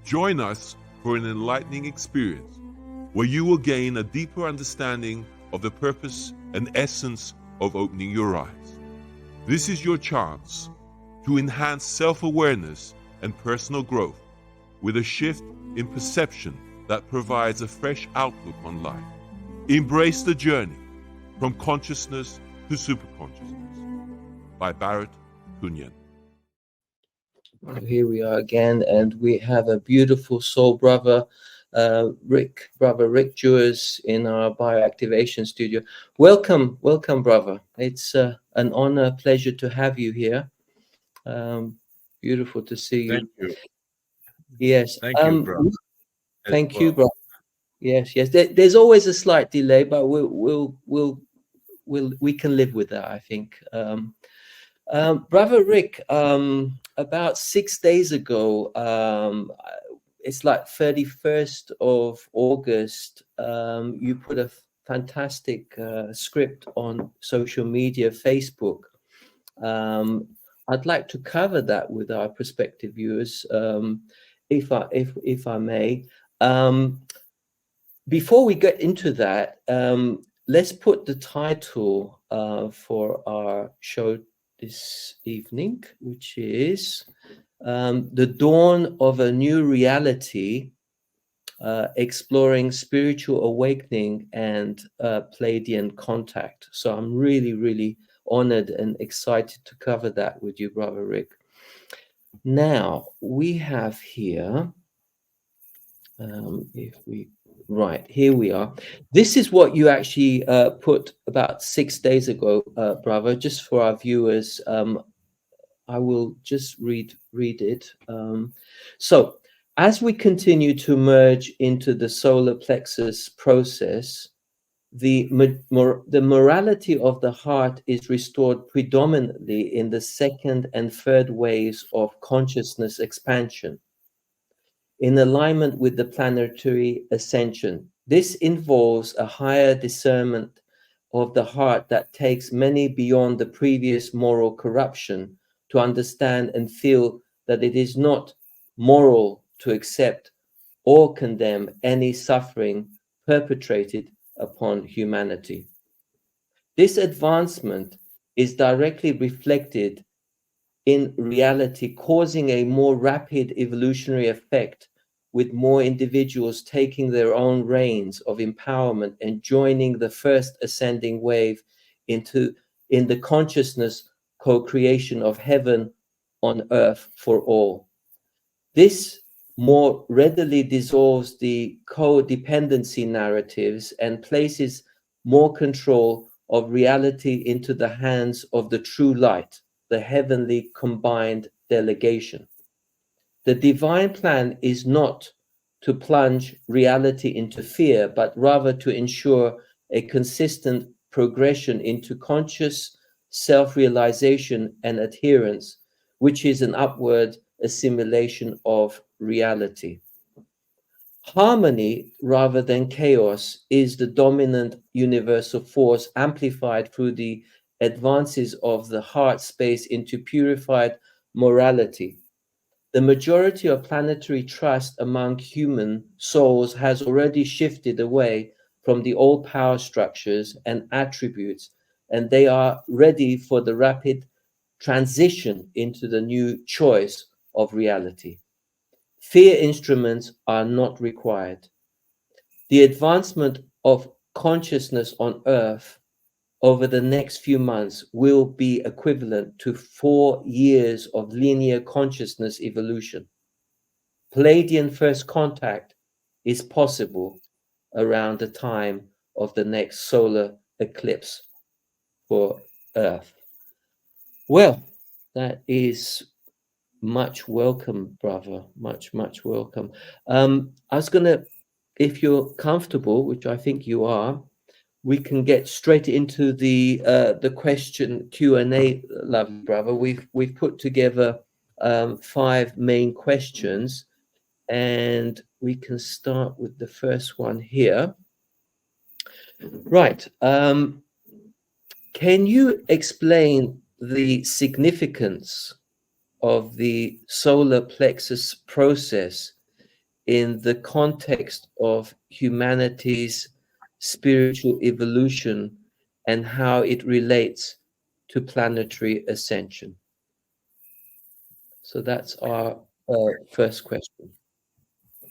Join us for an enlightening experience where you will gain a deeper understanding of the purpose and essence of opening your eyes. This is your chance to enhance self-awareness and personal growth with a shift in perception that provides a fresh outlook on life. Embrace the journey from consciousness to superconsciousness by Barrett Kunyan. Here we are again, and we have a beautiful soul brother, Rick Jewers, in our bioactivation studio. Welcome, brother. It's an honor, pleasure to have you here. Beautiful to see you. Thank you. Yes. Thank you, bro. Thank you, bro. Yes. There's always a slight delay, but we can live with that, I think. Brother Rick, about 6 days ago, it's like 31st of August, you put a fantastic script on social media, Facebook. I'd like to cover that with our prospective viewers, if I may. Before we get into that, let's put the title for our show this evening, which is The Dawn of a New Reality, Exploring Spiritual Awakening and Pleiadian Contact. So I'm really, really honored and excited to cover that with you, Brother Rick. Now, we have here, right, here we are. This is what you actually put about 6 days ago, brother, just for our viewers. I will just read it. So, as we continue to merge into the solar plexus process, the morality of the heart is restored predominantly in the second and third waves of consciousness expansion, in alignment with the planetary ascension. This involves a higher discernment of the heart that takes many beyond the previous moral corruption to understand and feel that it is not moral to accept or condemn any suffering perpetrated upon humanity. This advancement is directly reflected in reality, causing a more rapid evolutionary effect, with more individuals taking their own reins of empowerment and joining the first ascending wave in the consciousness co-creation of heaven on earth for all. This more readily dissolves the codependency narratives and places more control of reality into the hands of the true light, the heavenly combined delegation. The divine plan is not to plunge reality into fear, but rather to ensure a consistent progression into conscious self-realization and adherence, which is an upward assimilation of reality. Harmony rather than chaos is the dominant universal force, amplified through the advances of the heart space into purified morality. The majority of planetary trust among human souls has already shifted away from the old power structures and attributes, and they are ready for the rapid transition into the new choice of reality. Fear instruments are not required. The advancement of consciousness on Earth over the next few months will be equivalent to 4 years of linear consciousness evolution. Pleiadian first contact is possible around the time of the next solar eclipse for Earth. Well, that is much welcome, brother. Much welcome. I was gonna, if you're comfortable, which I think you are, we can get straight into the question Q&A, lovely brother. We've put together 5 main questions, and we can start with the first one here. Right. Can you explain the significance of the solar plexus process in the context of humanity's spiritual evolution and how it relates to planetary ascension? So that's our first question.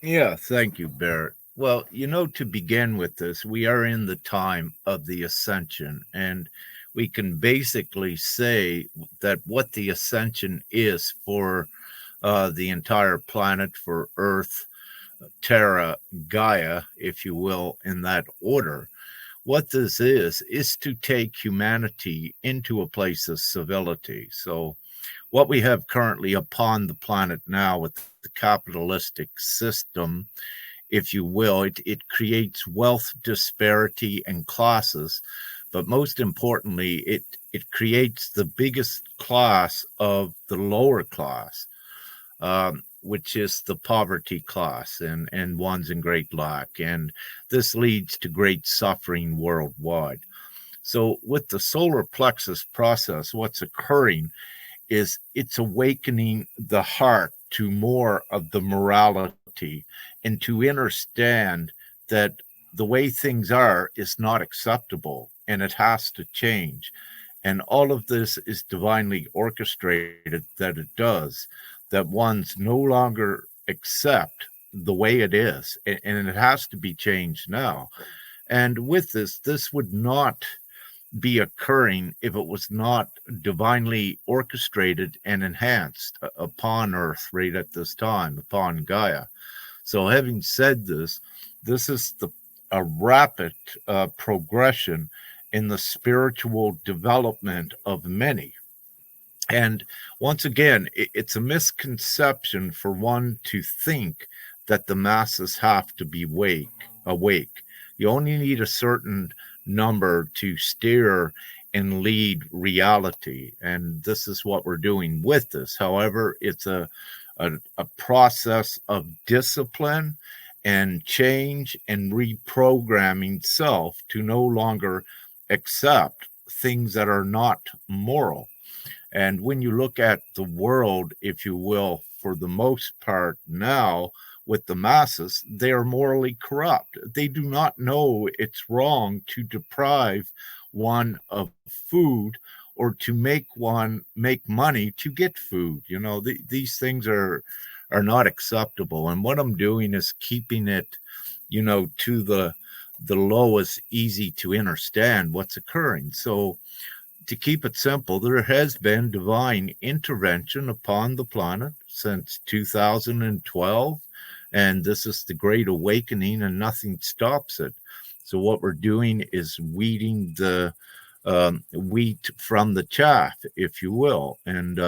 Yeah, thank you, Barrett. Well, to begin with this, we are in the time of the ascension, and we can basically say that what the ascension is for the entire planet, for Earth, Terra, Gaia, if you will, in that order. What this is to take humanity into a place of civility. So, what we have currently upon the planet now with the capitalistic system, if you will, it creates wealth disparity and classes, but most importantly, it creates the biggest class of the lower class, which is the poverty class and ones in great lack. And this leads to great suffering worldwide. So, with the solar plexus process, what's occurring is it's awakening the heart to more of the morality and to understand that the way things are is not acceptable and it has to change. And all of this is divinely orchestrated that it does, that ones no longer accept the way it is, and it has to be changed now. And with this would not be occurring if it was not divinely orchestrated and enhanced upon Earth right at this time, upon Gaia. So, having said this, this is a rapid progression in the spiritual development of many. And once again, it's a misconception for one to think that the masses have to be awake. You only need a certain number to steer and lead reality. And this is what we're doing with this. However, it's a process of discipline and change and reprogramming self to no longer accept things that are not moral. And when you look at the world, if you will, for the most part now, with the masses, they are morally corrupt. They do not know it's wrong to deprive one of food or to make money to get food. These things are not acceptable. And what I'm doing is keeping it, to the lowest, easy to understand what's occurring. So, to keep it simple, there has been divine intervention upon the planet since 2012, and this is the Great Awakening, and nothing stops it. So, what we're doing is weeding the wheat from the chaff, if you will, and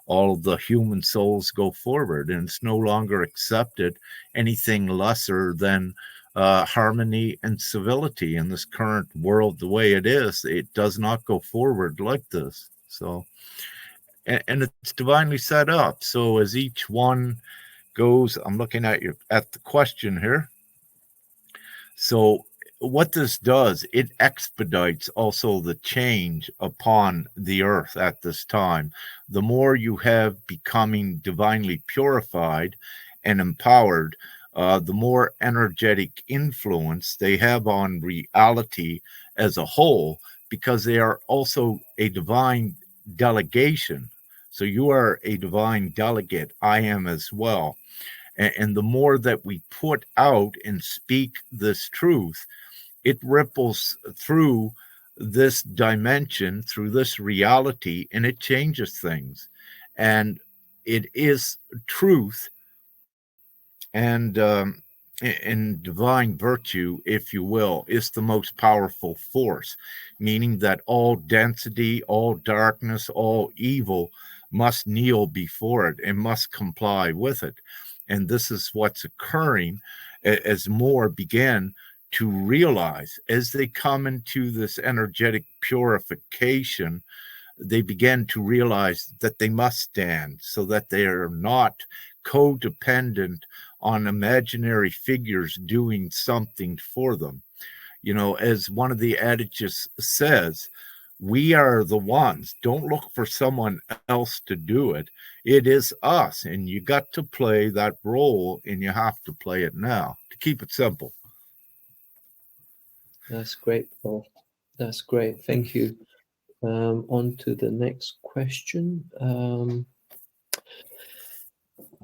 all the human souls go forward, and it's no longer accepted anything lesser than harmony and civility in this current world the way it is. It does not go forward like this. So, and it's divinely set up. So as each one goes, I'm looking at the question here. So what this does, it expedites also the change upon the earth at this time. The more you have becoming divinely purified and empowered, the more energetic influence they have on reality as a whole, because they are also a divine delegation. So you are a divine delegate. I am as well. And the more that we put out and speak this truth, it ripples through this dimension, through this reality, and it changes things. And it is truth and divine virtue, if you will, is the most powerful force, meaning that all density, all darkness, all evil must kneel before it and must comply with it. And this is what's occurring as more begin to realize, as they come into this energetic purification, they begin to realize that they must stand, so that they are not codependent on imaginary figures doing something for them. As one of the adages says, We are the ones. Don't look for someone else to do it. It is us, and you got to play that role, and you have to play it now, to keep it simple. That's great, Paul. That's great. Thank you. On to the next question.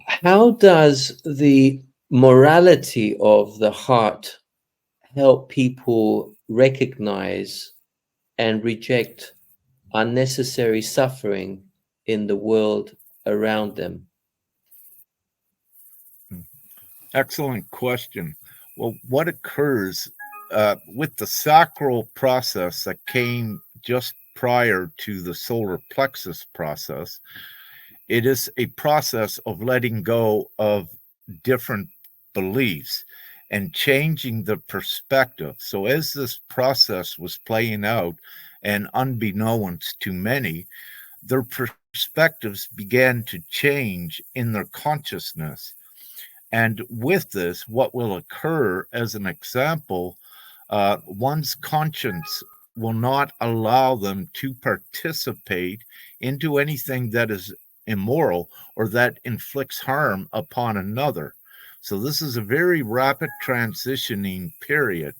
How does the morality of the heart help people recognize and reject unnecessary suffering in the world around them? Excellent question. Well, what occurs with the sacral process that came just prior to the solar plexus process? It is a process of letting go of different beliefs and changing the perspective. So, as this process was playing out, and unbeknownst to many, their perspectives began to change in their consciousness. And with this, what will occur, as an example, one's conscience will not allow them to participate into anything that is immoral or that inflicts harm upon another. So, this is a very rapid transitioning period,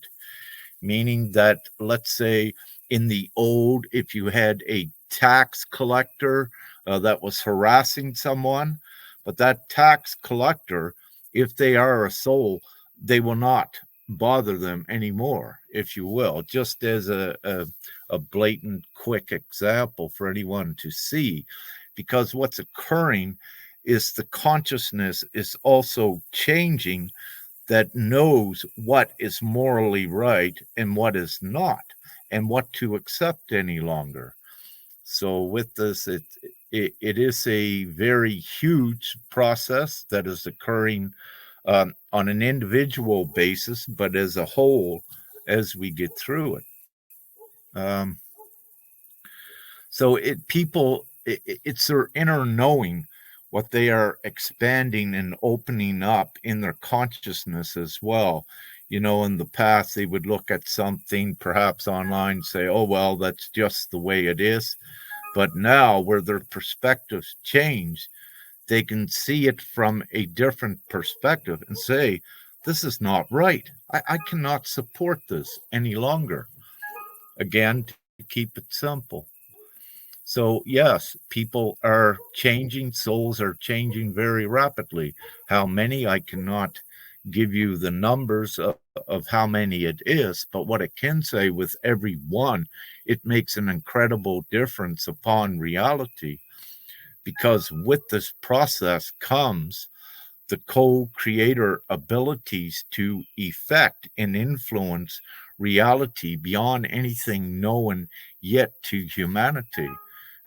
meaning that, let's say, in the old, if you had a tax collector that was harassing someone, but that tax collector, if they are a soul, they will not bother them anymore, if you will, just as a blatant, quick example for anyone to see. Because what's occurring is the consciousness is also changing, that knows what is morally right and what is not, and what to accept any longer. So with this, it is a very huge process that is occurring on an individual basis, but as a whole, as we get through it. So it's their inner knowing, what they are expanding and opening up in their consciousness as well. You know, in the past, they would look at something perhaps online, say, oh, well, that's just the way it is. But now, where their perspectives change, they can see it from a different perspective and say, this is not right. I cannot support this any longer. Again, to keep it simple. So, yes, people are changing, souls are changing very rapidly. How many? I cannot give you the numbers of how many it is, but what I can say, with every one, it makes an incredible difference upon reality, because with this process comes the co-creator abilities to effect and influence reality beyond anything known yet to humanity.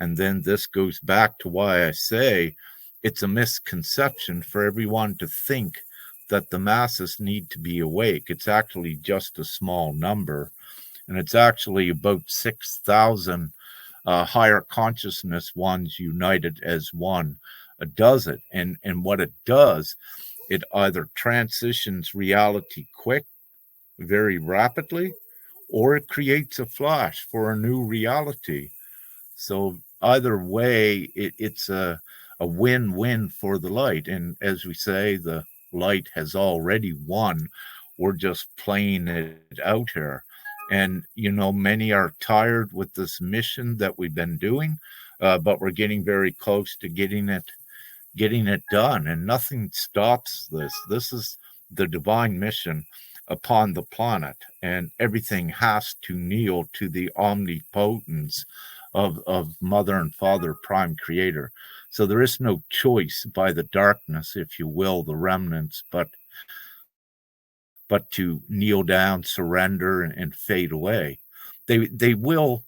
And then this goes back to why I say it's a misconception for everyone to think that the masses need to be awake. It's actually just a small number, and it's actually about 6,000 higher consciousness ones united as one does it. And what it does, it either transitions reality quick, very rapidly, or it creates a flash for a new reality. So either way, it's a win-win for the light. And as we say, the light has already won. We're just playing it out here. And, you know, many are tired with this mission that we've been doing, but we're getting very close to getting it done. And nothing stops this. This is the divine mission upon the planet, and everything has to kneel to the omnipotence of Mother and Father, Prime Creator. So there is no choice by the darkness, if you will, the remnants, but to kneel down, surrender, and fade away. They will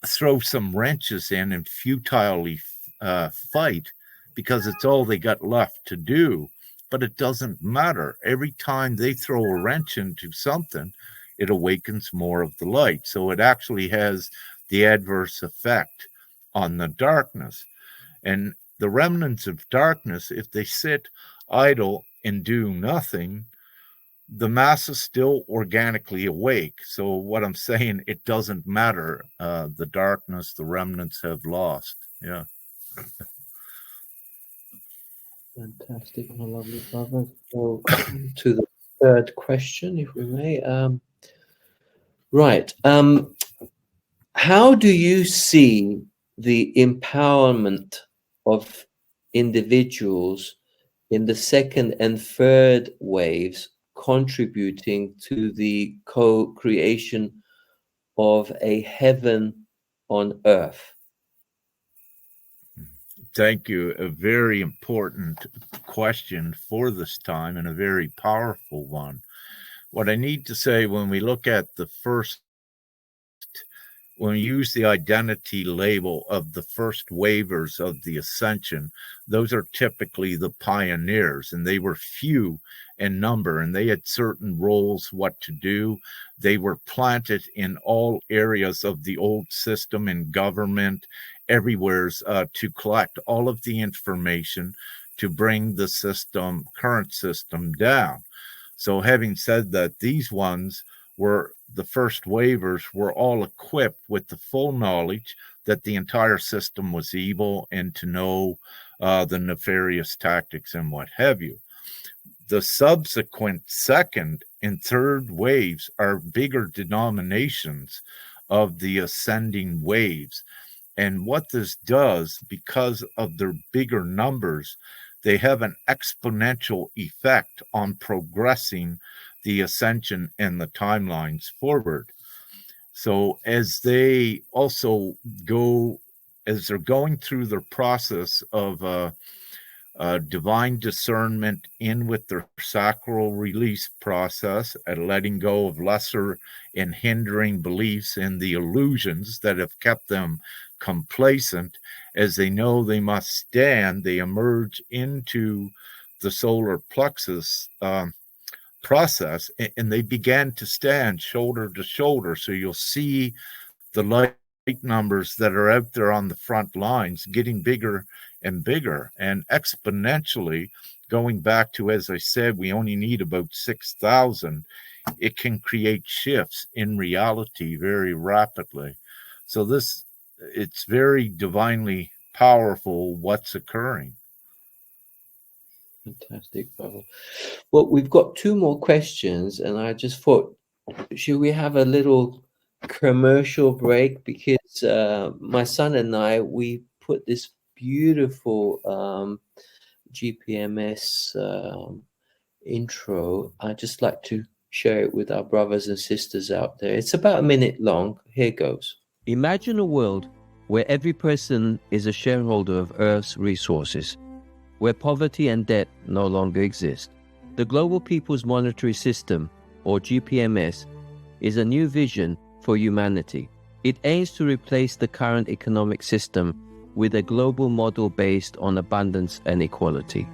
throw some wrenches in and futilely fight, because it's all they got left to do. But it doesn't matter. Every time they throw a wrench into something, it awakens more of the light. So it actually has the adverse effect on the darkness. And the remnants of darkness, if they sit idle and do nothing, the mass is still organically awake. So what I'm saying, it doesn't matter. The darkness, the remnants have lost. Yeah. Fantastic, my lovely brother. So to the third question, if we may. Right. How do you see the empowerment of individuals in the second and third waves contributing to the co-creation of a heaven on earth? Thank you. A very important question for this time, and a very powerful one. What I need to say, when we look at the first, when we use the identity label of the first wavers of the ascension, those are typically the pioneers, and they were few in number, and they had certain roles, what to do. They were planted in all areas of the old system, in government, everywheres, to collect all of the information to bring the system, current system, down. So having said that, these ones were the first waivers, were all equipped with the full knowledge that the entire system was evil, and to know the nefarious tactics and what have you. The subsequent second and third waves are bigger denominations of the ascending waves. And what this does, because of their bigger numbers, they have an exponential effect on progressing the ascension and the timelines forward. So as they also go, as they're going through their process of divine discernment in with their sacral release process, and letting go of lesser and hindering beliefs and the illusions that have kept them complacent, as they know they must stand, they emerge into the solar plexus process, and they began to stand shoulder to shoulder. So you'll see the light numbers that are out there on the front lines getting bigger and bigger, and exponentially going back to, as I said, we only need about 6,000. It can create shifts in reality very rapidly. So this, it's very divinely powerful what's occurring. Fantastic, brother. Well, we've got two more questions, and I just thought, should we have a little commercial break? Because my son and I, we put this beautiful GPMS intro. I'd just like to share it with our brothers and sisters out there. It's about a minute long. Here goes. Imagine a world where every person is a shareholder of Earth's resources, where poverty and debt no longer exist. The Global People's Monetary System, or GPMS, is a new vision for humanity. It aims to replace the current economic system with a global model based on abundance and equality.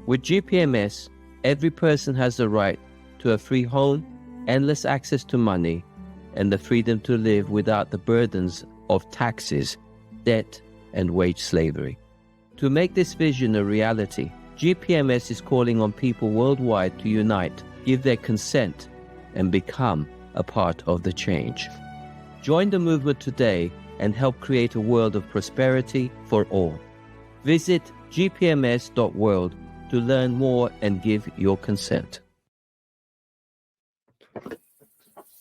With GPMS, every person has the right to a free home, endless access to money, and the freedom to live without the burdens of taxes, debt, and wage slavery. To make this vision a reality, GPMS is calling on people worldwide to unite, give their consent, and become a part of the change. Join the movement today and help create a world of prosperity for all. Visit gpms.world to learn more and give your consent.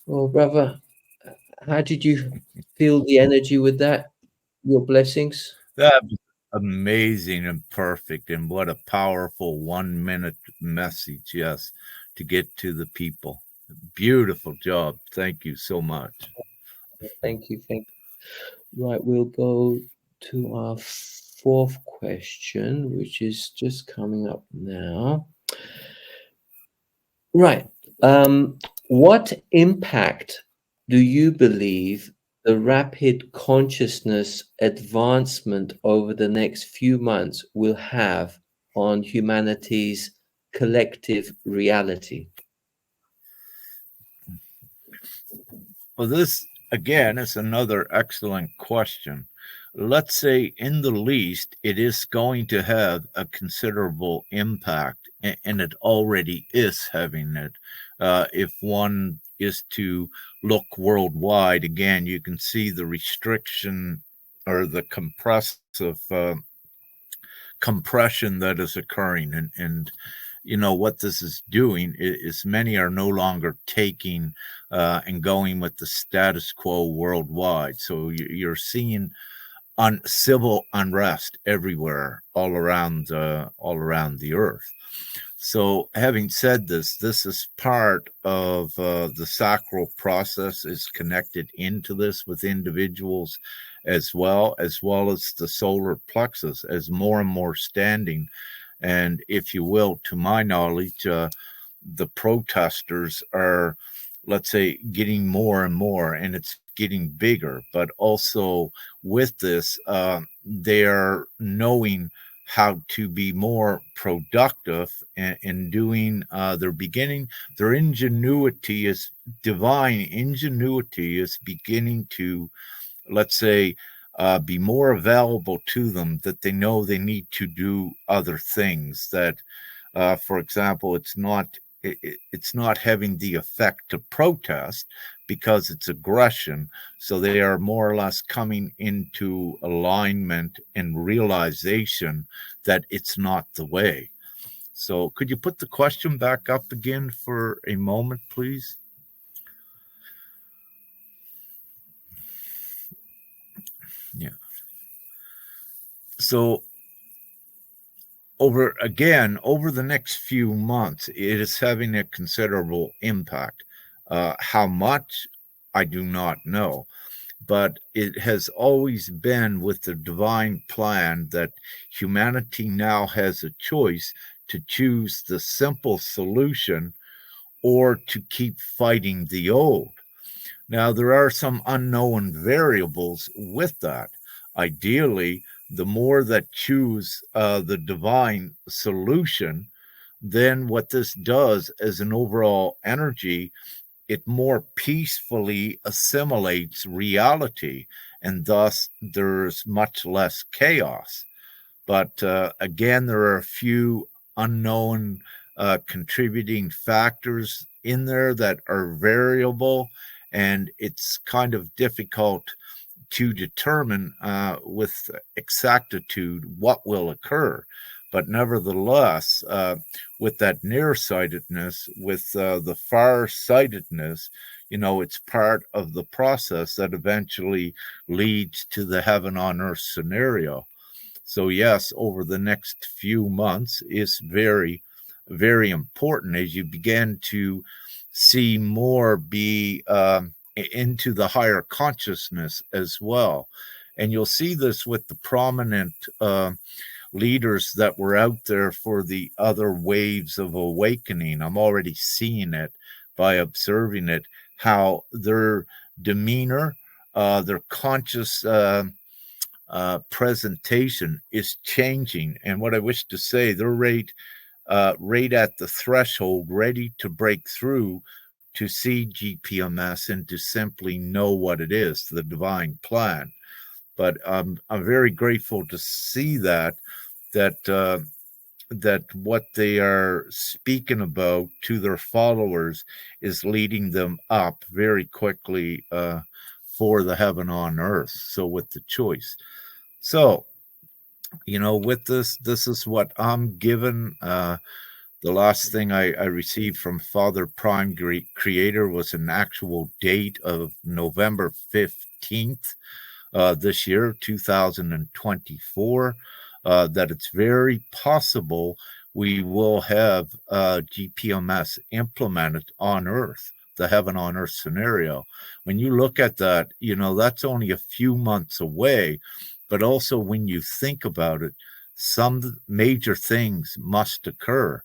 Oh, brother, how did you feel the energy with that? Your blessings? That was amazing and perfect, and what a powerful 1 minute message, yes, to get to the people. Beautiful job. Thank you so much. Thank you. Right, we'll go to our fourth question, which is just coming up now. Right. What impact do you believe the rapid consciousness advancement over the next few months will have on humanity's collective reality? Well, this, again, is another excellent question. let's say in the least, it is going to have a considerable impact, and it already is having it. If one is to look worldwide, again, you can see the restriction or the compressive compression that is occurring, and you know what this is doing is many are no longer taking and going with the status quo worldwide. So you're seeing civil unrest everywhere, all around the earth. So, having said this, this is part of the sacral process, is connected into this with individuals as well as the solar plexus, as more and more standing. And if you will, to my knowledge, the protesters are, let's say, getting more and more, and it's getting bigger. But also with this, they're knowing how to be more productive in doing their ingenuity is divine ingenuity is beginning to, let's say, be more available to them, that they know they need to do other things, that for example, it's not having the effect to protest because it's aggression. So they are more or less coming into alignment and realization that it's not the way. So could you put the question back up again for a moment, please? Yeah. So over the next few months, it is having a considerable impact. How much, I do not know, but it has always been with the divine plan that humanity now has a choice to choose the simple solution or to keep fighting the old. Now, there are some unknown variables with that. Ideally, the more that choose the divine solution, then what this does as an overall energy, it more peacefully assimilates reality, and thus there's much less chaos. But again, there are a few unknown contributing factors in there that are variable, and it's kind of difficult to determine with exactitude what will occur. But nevertheless, with that nearsightedness, with the far-sightedness, you know, it's part of the process that eventually leads to the heaven on earth scenario. So yes, over the next few months is very, very important as you begin to see more be into the higher consciousness as well. And you'll see this with the prominent leaders that were out there for the other waves of awakening. I'm already seeing it by observing it, how their demeanor, their conscious presentation is changing. And what I wish to say, they're right at the threshold, ready to break through to see GPMS and to simply know what it is, the divine plan. But I'm very grateful to see that what they are speaking about to their followers is leading them up very quickly for the heaven on earth. So with the choice. So, you know, with this is what I'm given. The last thing I received from Father Prime Creator was an actual date of November 15th this year, 2024, that it's very possible we will have GPMS implemented on Earth, the heaven on Earth scenario. When you look at that, you know, that's only a few months away. But also when you think about it, some major things must occur.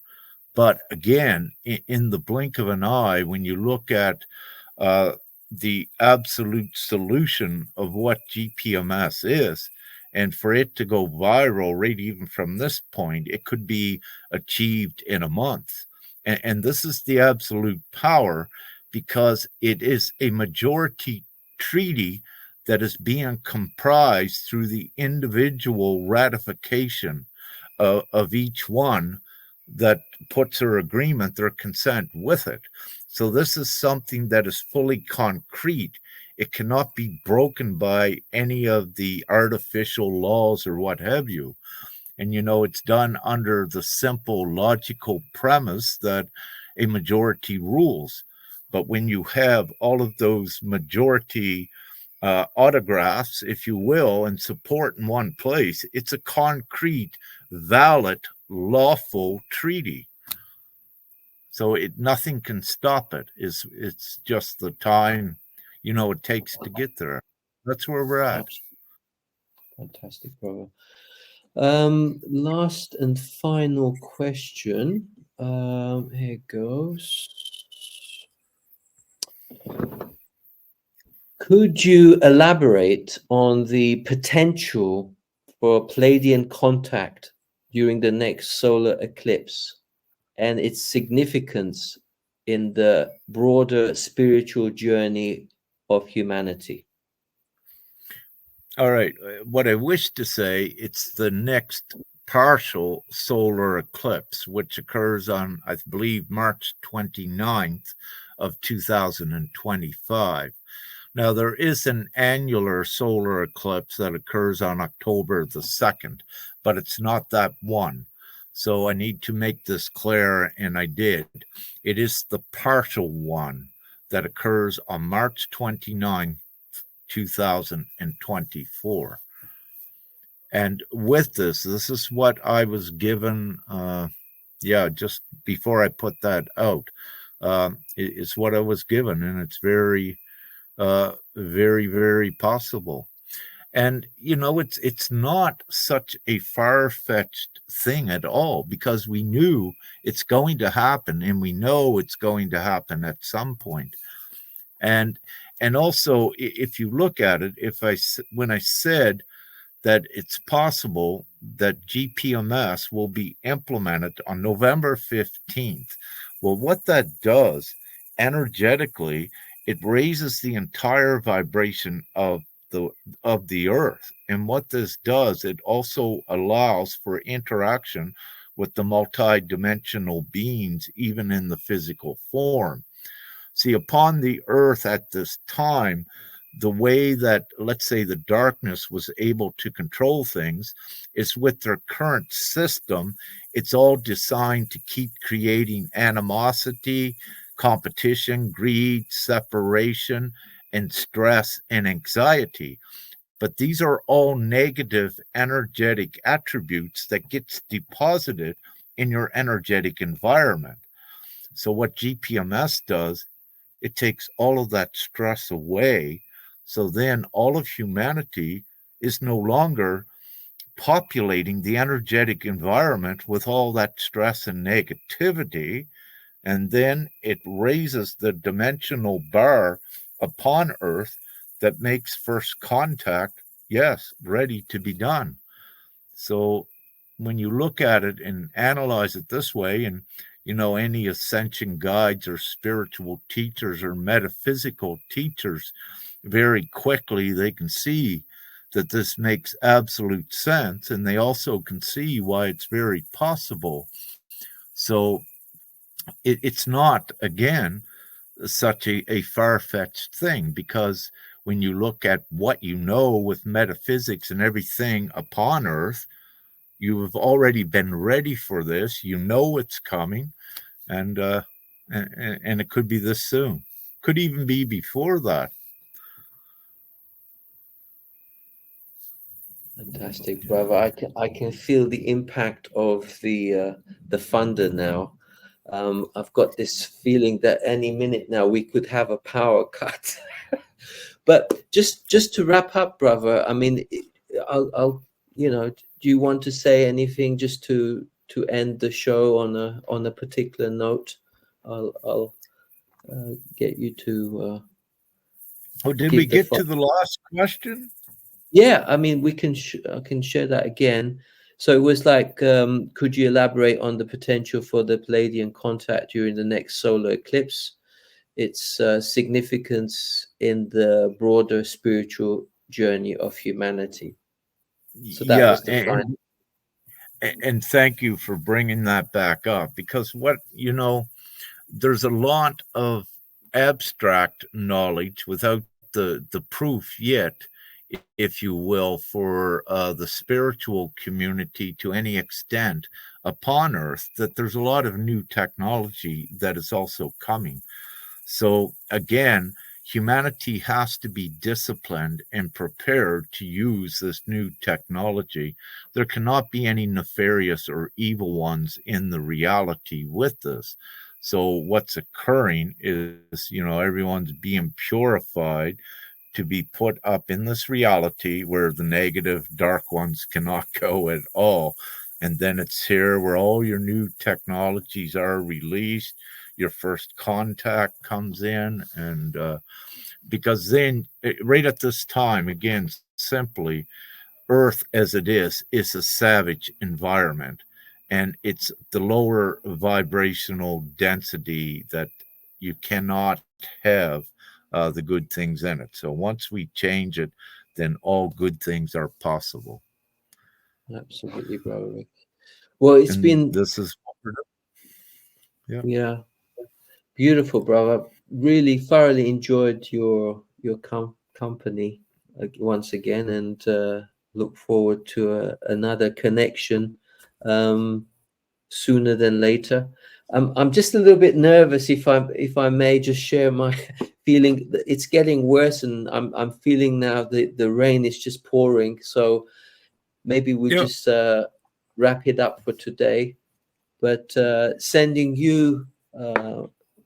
But again, in the blink of an eye, when you look at the absolute solution of what GPMS is, and for it to go viral right even from this point, it could be achieved in a month. And this is the absolute power, because it is a majority treaty that is being comprised through the individual ratification of each one that puts their agreement, their consent with it. So this is something that is fully concrete. It cannot be broken by any of the artificial laws or what have you. And, it's done under the simple logical premise that a majority rules. But when you have all of those majority autographs, if you will, and support in one place, it's a concrete, valid, lawful treaty. So nothing can stop it. It's just the time, it takes to get there. That's where we're at. Fantastic, brother. Last and final question. Here goes. Could you elaborate on the potential for Pleiadian contact during the next solar eclipse and its significance in the broader spiritual journey of humanity? All right. What I wish to say, it's the next partial solar eclipse, which occurs on, I believe, March 29th of 2025. Now, there is an annular solar eclipse that occurs on October the 2nd, but it's not that one. So I need to make this clear, and I did. It is the partial one that occurs on March 29th, 2024. And with this is what I was given, just before I put that out, it's what I was given, and it's very, very, very possible. And, it's not such a far-fetched thing at all, because we knew it's going to happen, and we know it's going to happen at some point. And also, if you look at it, when I said that it's possible that GPMS will be implemented on November 15th, well, what that does energetically, it raises the entire vibration of the earth. And what this does, it also allows for interaction with the multi-dimensional beings, even in the physical form. See, upon the earth at this time, the way that, let's say, the darkness was able to control things is with their current system. It's all designed to keep creating animosity, competition, greed, separation, and stress and anxiety. But these are all negative energetic attributes that gets deposited in your energetic environment. So what GPMS does, it takes all of that stress away. So then all of humanity is no longer populating the energetic environment with all that stress and negativity. And then it raises the dimensional bar upon Earth that makes first contact, yes, ready to be done. So when you look at it and analyze it this way, and any ascension guides or spiritual teachers or metaphysical teachers, very quickly they can see that this makes absolute sense, and they also can see why it's very possible. So it's not, again, such a far-fetched thing, because when you look at what you know with metaphysics and everything upon Earth, you have already been ready for this. You know it's coming, and it could be this soon. Could even be before that. Fantastic, brother. I can feel the impact of the thunder now. I've got this feeling that any minute now we could have a power cut. But just to wrap up, brother, I mean, I'll do you want to say anything just to end the show on a particular note? I'll get you to. Did we get to the last question? Yeah, I mean, I can share that again. So it was like, could you elaborate on the potential for the Pleiadian contact during the next solar eclipse, its significance in the broader spiritual journey of humanity. So that was the final. And thank you for bringing that back up, because there's a lot of abstract knowledge without the proof yet, if you will, for the spiritual community to any extent upon Earth, that there's a lot of new technology that is also coming. So again, humanity has to be disciplined and prepared to use this new technology. There cannot be any nefarious or evil ones in the reality with this. So what's occurring is, everyone's being purified to be put up in this reality where the negative, dark ones cannot go at all. And then it's here where all your new technologies are released. Your first contact comes in, and because then right at this time, again, simply, Earth as it is a savage environment, and it's the lower vibrational density that you cannot have the good things in it. So once we change it, then all good things are possible. Absolutely, brother Rick. Well, it's been this is what we're doing. Yeah, beautiful, brother. Really thoroughly enjoyed your company once again, and look forward to another connection sooner than later. I'm just a little bit nervous, if I may just share my feeling. It's getting worse, and I'm feeling now the rain is just pouring. So maybe we just wrap it up for today. But sending you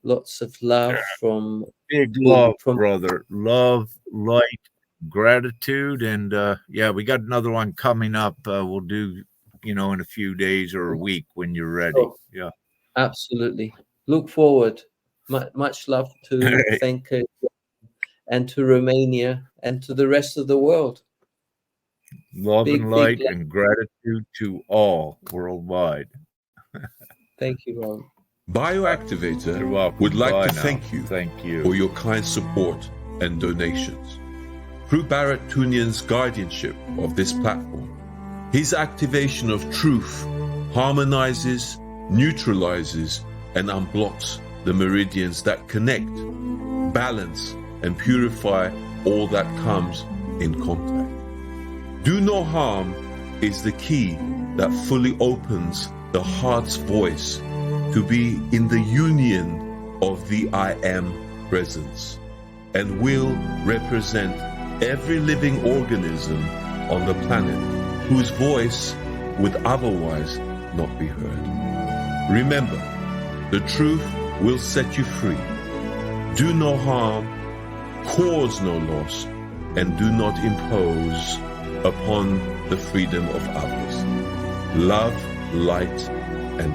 lots of love from big love, brother. Love, light, gratitude, and we got another one coming up. We'll do, in a few days or a week when you're ready. Oh, yeah, absolutely. Look forward. Much love to Fenka and to Romania and to the rest of the world. Love and light and gratitude to all worldwide. Thank you, Rob. Bioactivator would like to thank you for your kind support and donations. Through Barrett Tunian's guardianship of this platform, his activation of truth harmonizes, neutralizes, and unblocks the meridians that connect, balance, and purify all that comes in contact. Do no harm is the key that fully opens the heart's voice to be in the union of the I Am presence, and will represent every living organism on the planet whose voice would otherwise not be heard. Remember, the truth will set you free. Do no harm, cause no loss, and do not impose upon the freedom of others. Love, light, and